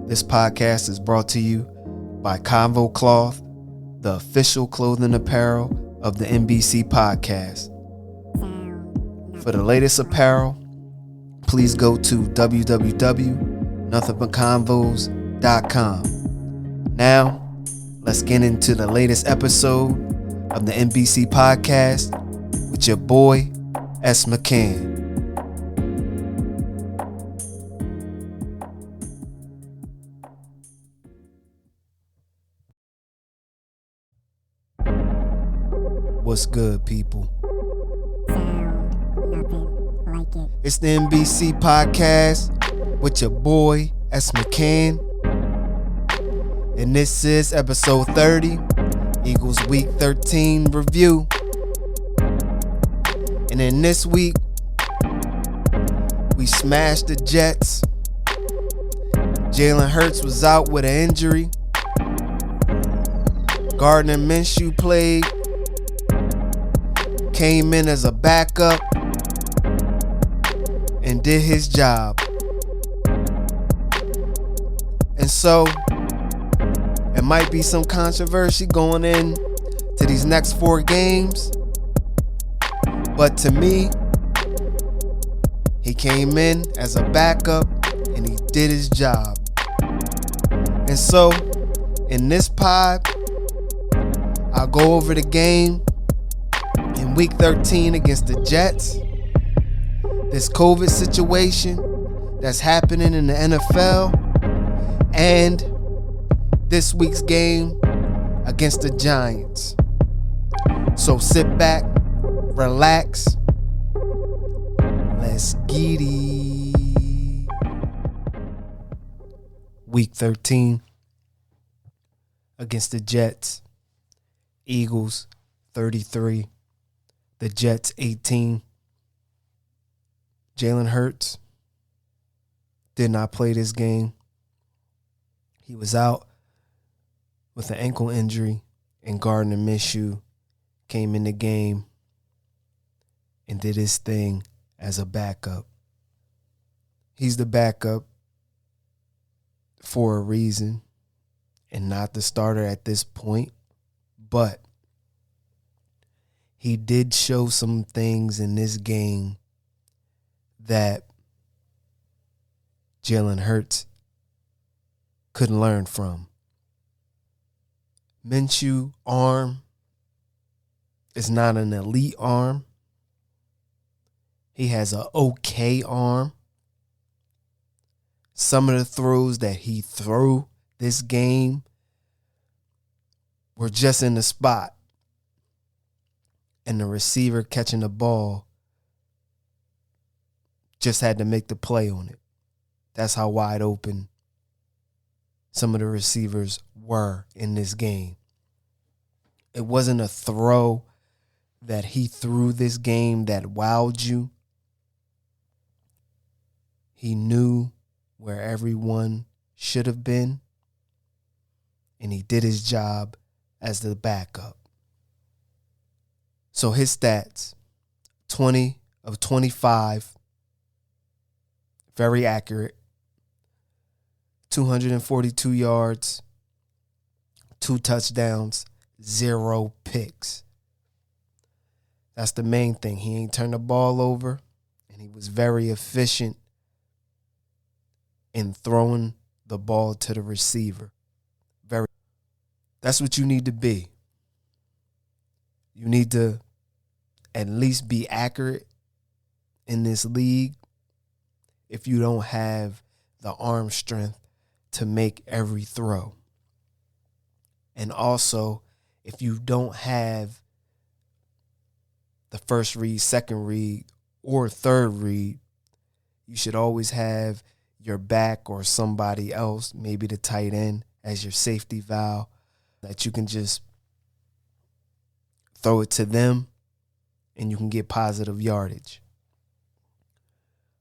This podcast is brought to you by Convo Cloth, the official clothing apparel of the NBC podcast. For the latest apparel, please go to www.nothingbutconvos.com. Now, let's get into the latest episode of the NBC podcast with your boy, S. McCann. What's good, people? It's the NBC podcast with your boy, S. McCann. And this is episode 30, Eagles Week 13 review. And in this week, we smashed the Jets. Jalen Hurt was out with an injury. Gardner Minshew played. Came in as a backup and did his job. And so, it might be some controversy going in to these next 4 games. But to me, he came in as a backup and he did his job. And so, in this pod, I'll go over the game in Week 13 against the Jets, this COVID situation that's happening in the NFL, and this week's game against the Giants. So sit back, relax, let's get it. Week 13 against the Jets. Eagles 33. The Jets 18. Jalen Hurt did not play this game. He was out with an ankle injury, and Gardner Minshew came in the game and did his thing as a backup. He's the backup for a reason and not the starter at this point, but he did show some things in this game that Jalen Hurt couldn't learn from. Minshew arm is not an elite arm. He has an okay arm. Some of the throws that he threw this game were just in the spot. And the receiver catching the ball just had to make the play on it. That's how wide open some of the receivers were in this game. It wasn't a throw that he threw this game that wowed you. He knew where everyone should have been, and he did his job as the backup. So his stats, 20 of 25, very accurate, 242 yards, 2 touchdowns, 0 picks. That's the main thing. He ain't turned the ball over, and he was very efficient in throwing the ball to the receiver. That's what you need to be. You need to at least be accurate in this league if you don't have the arm strength to make every throw. And also, if you don't have the first read, second read, or third read, you should always have your back or somebody else, maybe the tight end, as your safety valve, that you can just throw it to them and you can get positive yardage.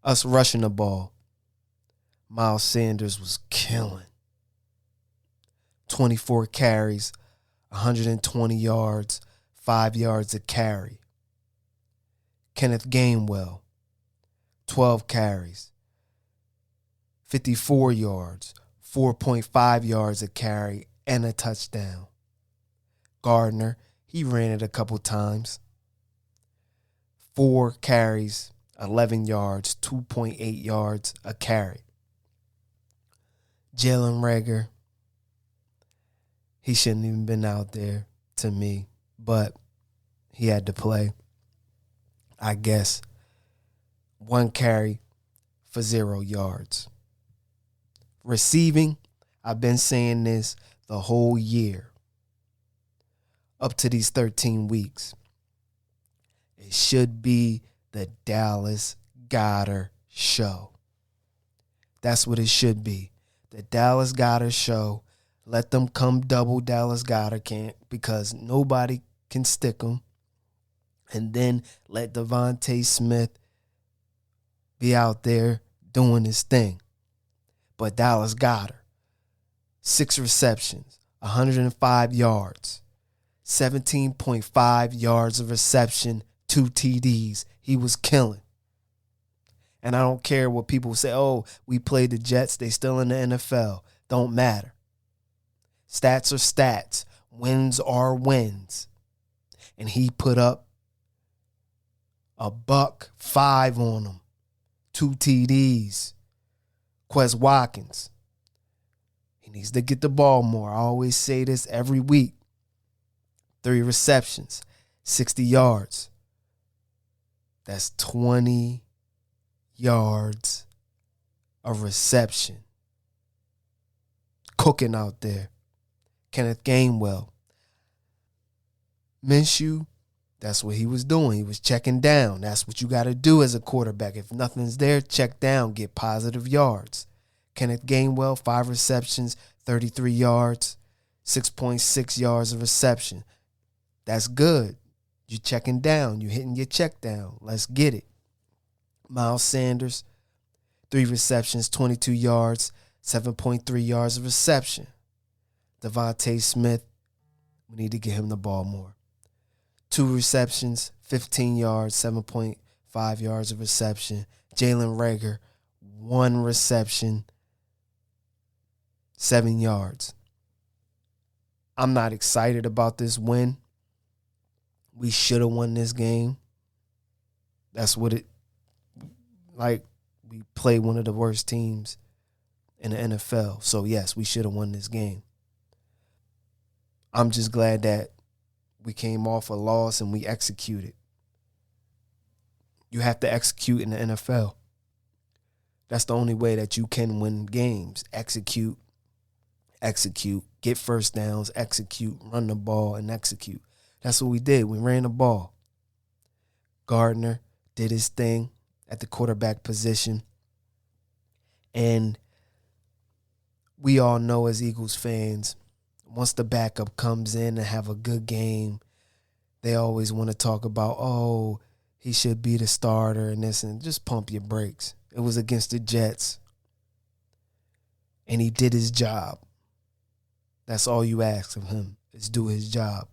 Us rushing the ball, Miles Sanders was killing. 24 carries, 120 yards, 5 yards a carry. Kenneth Gainwell, 12 carries, 54 yards, 4.5 yards a carry, and a touchdown. Gardner, he ran it a couple times. 4 carries, 11 yards, 2.8 yards a carry. Jalen Reagor, he shouldn't even been out there to me, but he had to play. I guess 1 carry for 0 yards. Receiving, I've been saying this the whole year, up to these 13 weeks. It should be the Dallas Goedert show. That's what it should be. The Dallas Goedert show. Let them come double Dallas Goedert can't, because nobody can stick them. And then let Devontae Smith be out there doing his thing. But Dallas Goedert, 6 receptions, 105 yards, 17.5 yards of reception, 2 TDs. He was killing. And I don't care what people say, oh, we played the Jets, they still in the NFL. Don't matter. Stats are stats. Wins are wins. And he put up $105 on them. 2 TDs. Quez Watkins, he needs to get the ball more. I always say this every week. 3 receptions, 60 yards. That's 20 yards of reception. Cooking out there. Kenneth Gainwell. Minshew, that's what he was doing. He was checking down. That's what you got to do as a quarterback. If nothing's there, check down, get positive yards. Kenneth Gainwell, 5 receptions, 33 yards, 6.6 yards of reception. That's good. You're checking down. You're hitting your check down. Let's get it. Miles Sanders, 3 receptions, 22 yards, 7.3 yards of reception. Devontae Smith, we need to get him the ball more. 2 receptions, 15 yards, 7.5 yards of reception. Jalen Reagor, 1 reception, 7 yards. I'm not excited about this win. We should have won this game. That's what it, like, we played one of the worst teams in the NFL. So, yes, we should have won this game. I'm just glad that we came off a loss and we executed. You have to execute in the NFL. That's the only way that you can win games. Execute, get first downs, execute, run the ball, and execute. That's what we did. We ran the ball. Gardner did his thing at the quarterback position. And we all know as Eagles fans, once the backup comes in and have a good game, they always want to talk about, oh, he should be the starter and this, and just pump your brakes. It was against the Jets. And he did his job. That's all you ask of him, is do his job.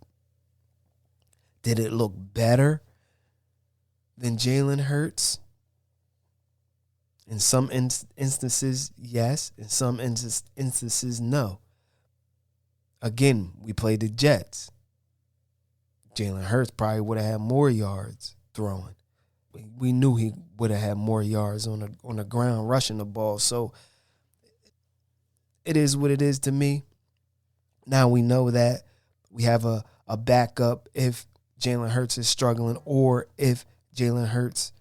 Did it look better than Jalen Hurts? In some instances, yes. In some instances, no. Again, we played the Jets. Jalen Hurts probably would have had more yards throwing. We knew he would have had more yards on the ground rushing the ball. So it is what it is to me. Now we know that we have a backup if Jalen Hurts is struggling, or if Jalen Hurts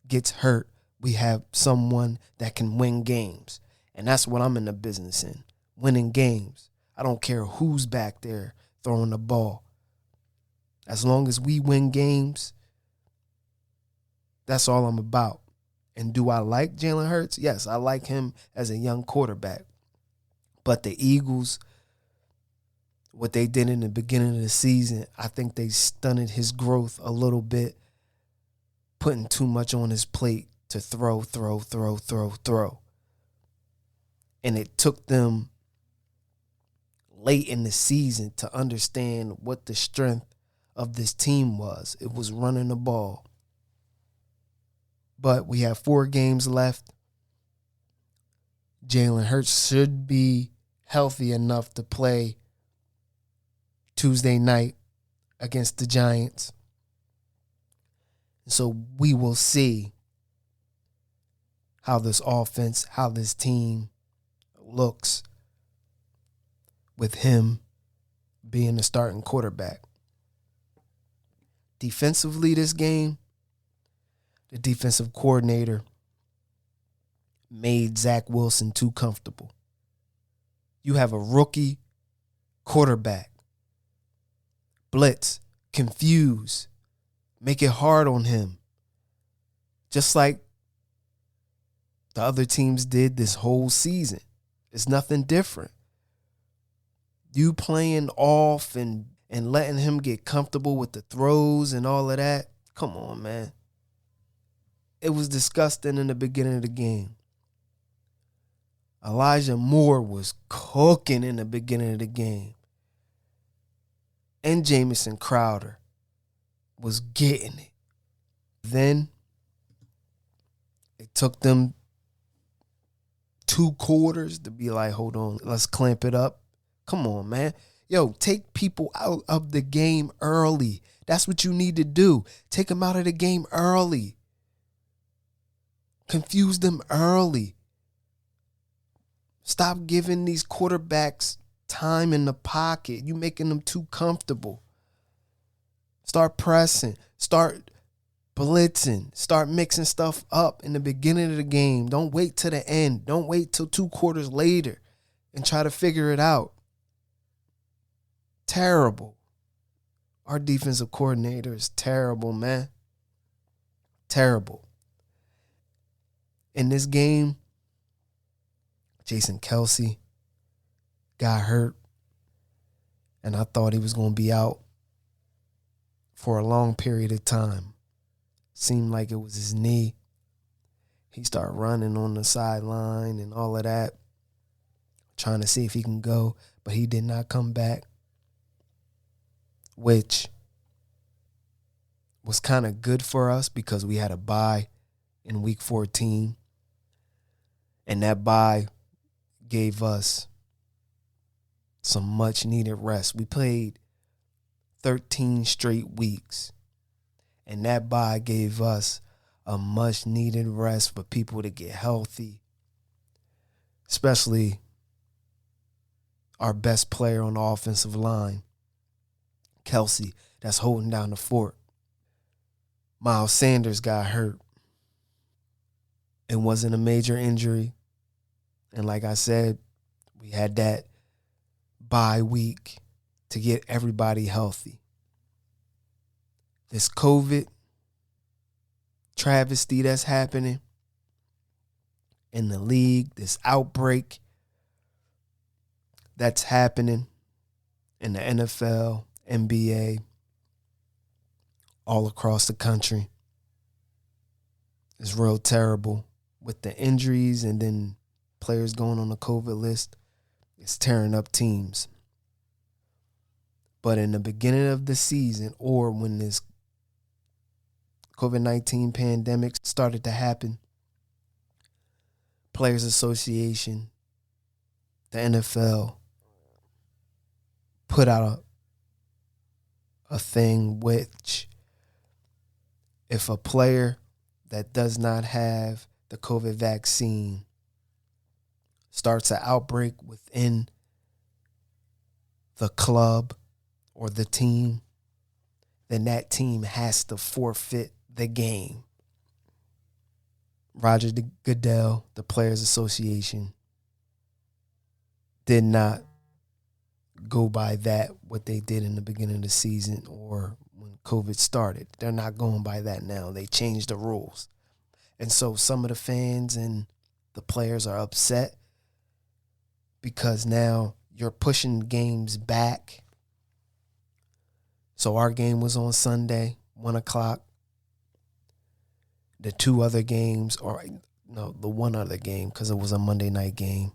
gets hurt, we have someone that can win games. And that's what I'm in the business in, winning games. I don't care who's back there throwing the ball. As long as we win games, that's all I'm about. And do I like Jalen Hurts? Yes, I like him as a young quarterback. But the Eagles, what they did in the beginning of the season, I think they stunted his growth a little bit, putting too much on his plate to throw. And it took them late in the season to understand what the strength of this team was. It was running the ball. But we have 4 games left. Jalen Hurt should be healthy enough to play Tuesday night against the Giants. So we will see how this offense, how this team looks with him being the starting quarterback. Defensively, this game, the defensive coordinator made Zach Wilson too comfortable. You have a rookie quarterback. Blitz, confuse, make it hard on him. Just like the other teams did this whole season. It's nothing different. You playing off and letting him get comfortable with the throws and all of that. Come on, man. It was disgusting in the beginning of the game. Elijah Moore was cooking in the beginning of the game. And Jamison Crowder was getting it. Then it took them 2 quarters to be like, hold on, let's clamp it up. Come on, man. Yo, take people out of the game early. That's what you need to do. Take them out of the game early. Confuse them early. Stop giving these quarterbacks time in the pocket. You making them too comfortable. Start pressing. Start blitzing. Start mixing stuff up in the beginning of the game. Don't wait till the end. Don't wait till 2 quarters later and try to figure it out. Terrible. Our defensive coordinator is terrible, man. Terrible. In this game, Jason Kelce got hurt, and I thought he was going to be out for a long period of time. Seemed like it was his knee. He started running on the sideline and all of that, trying to see if he can go, but he did not come back, which was kind of good for us because we had a bye in week 14, and that bye gave us some much-needed rest. We played 13 straight weeks, and that bye gave us a much-needed rest for people to get healthy, especially our best player on the offensive line, Kelce, that's holding down the fort. Miles Sanders got hurt. It wasn't a major injury. And like I said, we had that bye week to get everybody healthy. This COVID travesty that's happening in the league, this outbreak that's happening in the NFL, NBA, all across the country is real terrible. With the injuries and then players going on the COVID list, it's tearing up teams. But in the beginning of the season, or when this COVID-19 pandemic started to happen, Players Association, the NFL, put out a thing which if a player that does not have the COVID vaccine starts an outbreak within the club or the team, then that team has to forfeit the game. Roger Goodell, the Players Association, did not go by that, what they did in the beginning of the season or when COVID started. They're not going by that now. They changed the rules. And so some of the fans and the players are upset because now you're pushing games back. So our game was on Sunday, 1 o'clock. The 2 other games, or no, the 1 other game, because it was a Monday night game.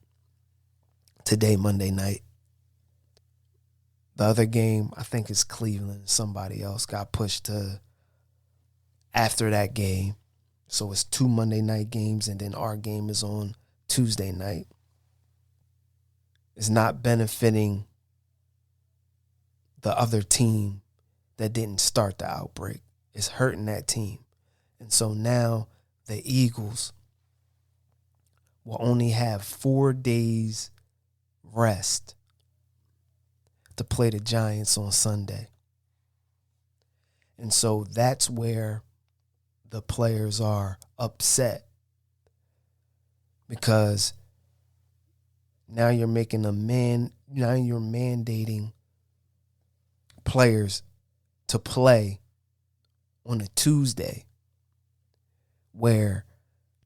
Today, Monday night. The other game, I think it's Cleveland. Somebody else got pushed to after that game. So it's 2 Monday night games, and then our game is on Tuesday night. is not benefiting the other team that didn't start the outbreak. It's hurting that team. And so now the Eagles will only have 4 days rest to play the Giants on Sunday. And so that's where the players are upset, because now you're mandating players to play on a Tuesday, where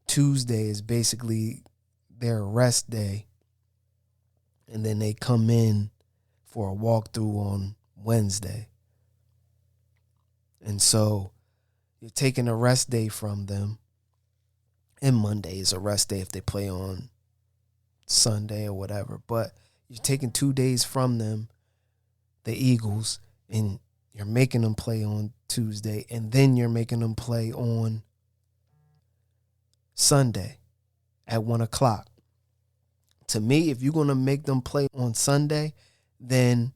Tuesday is basically their rest day, and then they come in for a walkthrough on Wednesday. And so you're taking a rest day from them, and Monday is a rest day if they play on Sunday or whatever. But you're taking 2 days from them, the Eagles, and you're making them play on Tuesday, and then you're making them play on Sunday at 1 o'clock. To me, if you're going to make them play on Sunday, then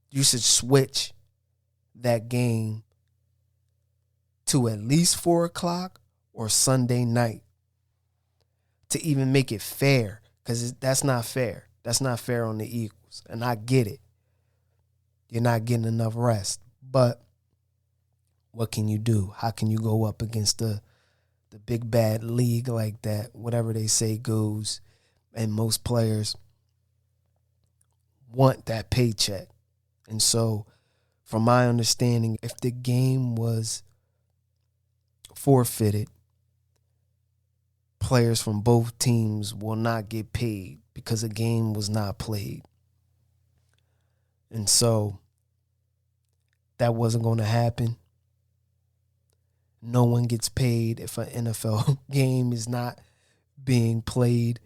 you should switch that game to at least 4 o'clock or Sunday night to even make it fair, because that's not fair. That's not fair on the Eagles, and I get it. You're not getting enough rest, but what can you do? How can you go up against the big bad league like that? Whatever they say goes, and most players want that paycheck. And so, from my understanding, if the game was forfeited, players from both teams will not get paid because a game was not played. And so that wasn't going to happen. No one gets paid if an NFL game is not being played.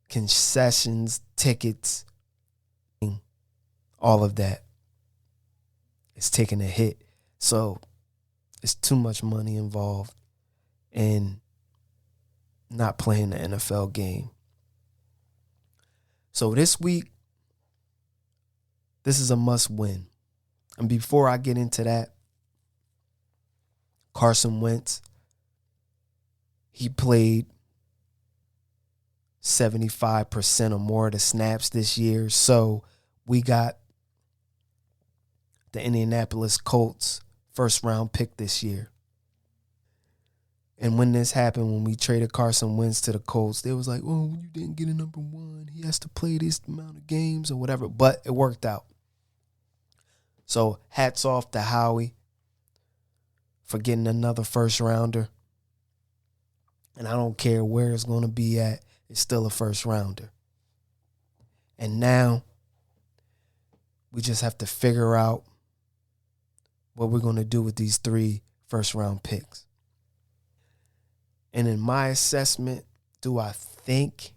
Concessions, tickets, all of that is taking a hit. So it's too much money involved in not playing the NFL game. So this week, this is a must win. And before I get into that, Carson Wentz, he played 75% or more of the snaps this year. So we got the Indianapolis Colts first round pick this year. And when this happened, when we traded Carson Wentz to the Colts, they was like, oh, you didn't get a number one. He has to play this amount of games or whatever. But it worked out. So hats off to Howie for getting another first rounder. And I don't care where it's going to be at. It's still a first rounder. And now we just have to figure out what we're going to do with these 3 first round picks. And in my assessment, do I think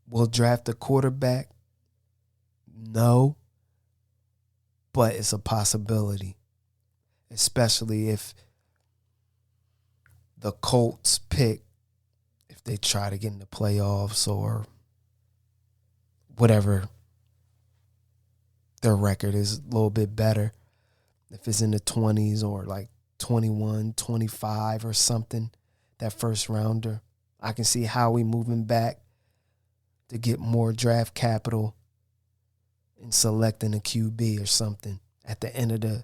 we'll draft a quarterback? No. But it's a possibility, especially if the Colts pick, if they try to get in the playoffs or whatever, their record is a little bit better. If it's in the 20s or like 21, 25 or something, that first rounder, I can see Howie moving back to get more draft capital and selecting a QB or something at the end of the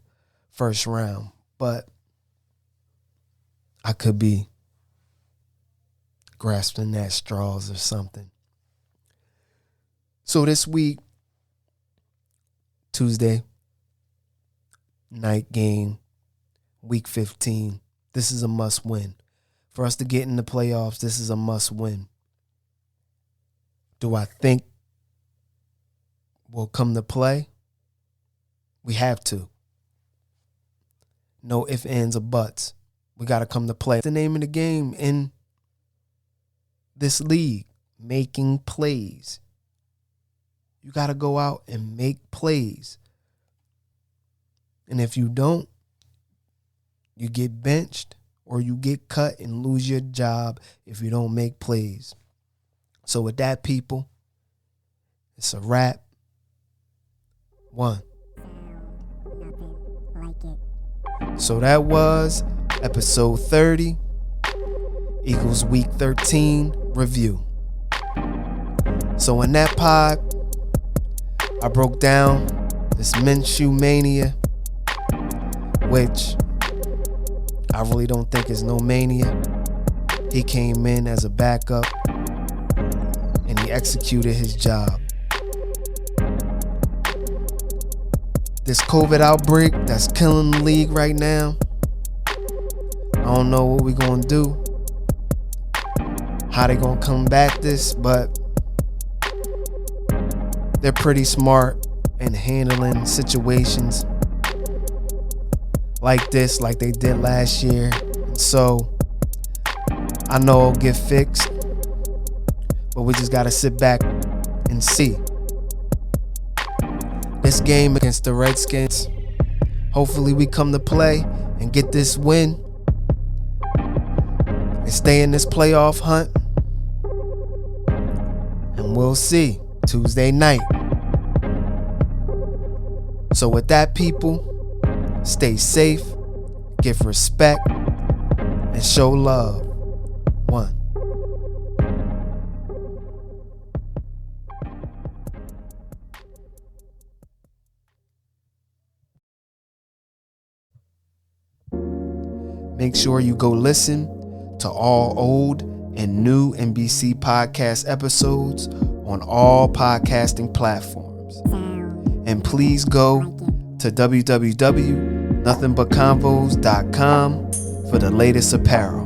first round. But I could be grasping at straws or something. So this week, Tuesday night game, week 15, this is a must win. For us to get in the playoffs, this is a must win. Do I think we'll come to play? We have to. No ifs, ands, or buts. We got to come to play. The name of the game in this league, making plays. You got to go out and make plays. And if you don't, you get benched or you get cut and lose your job if you don't make plays. So with that, people, It's a wrap. 1. So that was episode 30, Eagles Week 13 review. So in that pod, I broke down this Minshew Mania, which I really don't think is no mania. He came in as a backup and he executed his job. This COVID outbreak that's killing the league right now, I don't know what we're going to do, how they going to combat this, but they're pretty smart in handling situations like this, like they did last year. And so I know it'll get fixed, but we just got to sit back and see. This game against the Redskins, hopefully we come to play and get this win and stay in this playoff hunt. And we'll see Tuesday night. So with that, people, stay safe, give respect, and show love. 1. Make sure you go listen to all old and new NBC podcast episodes on all podcasting platforms. And please go to www.nothingbutconvos.com for the latest apparel.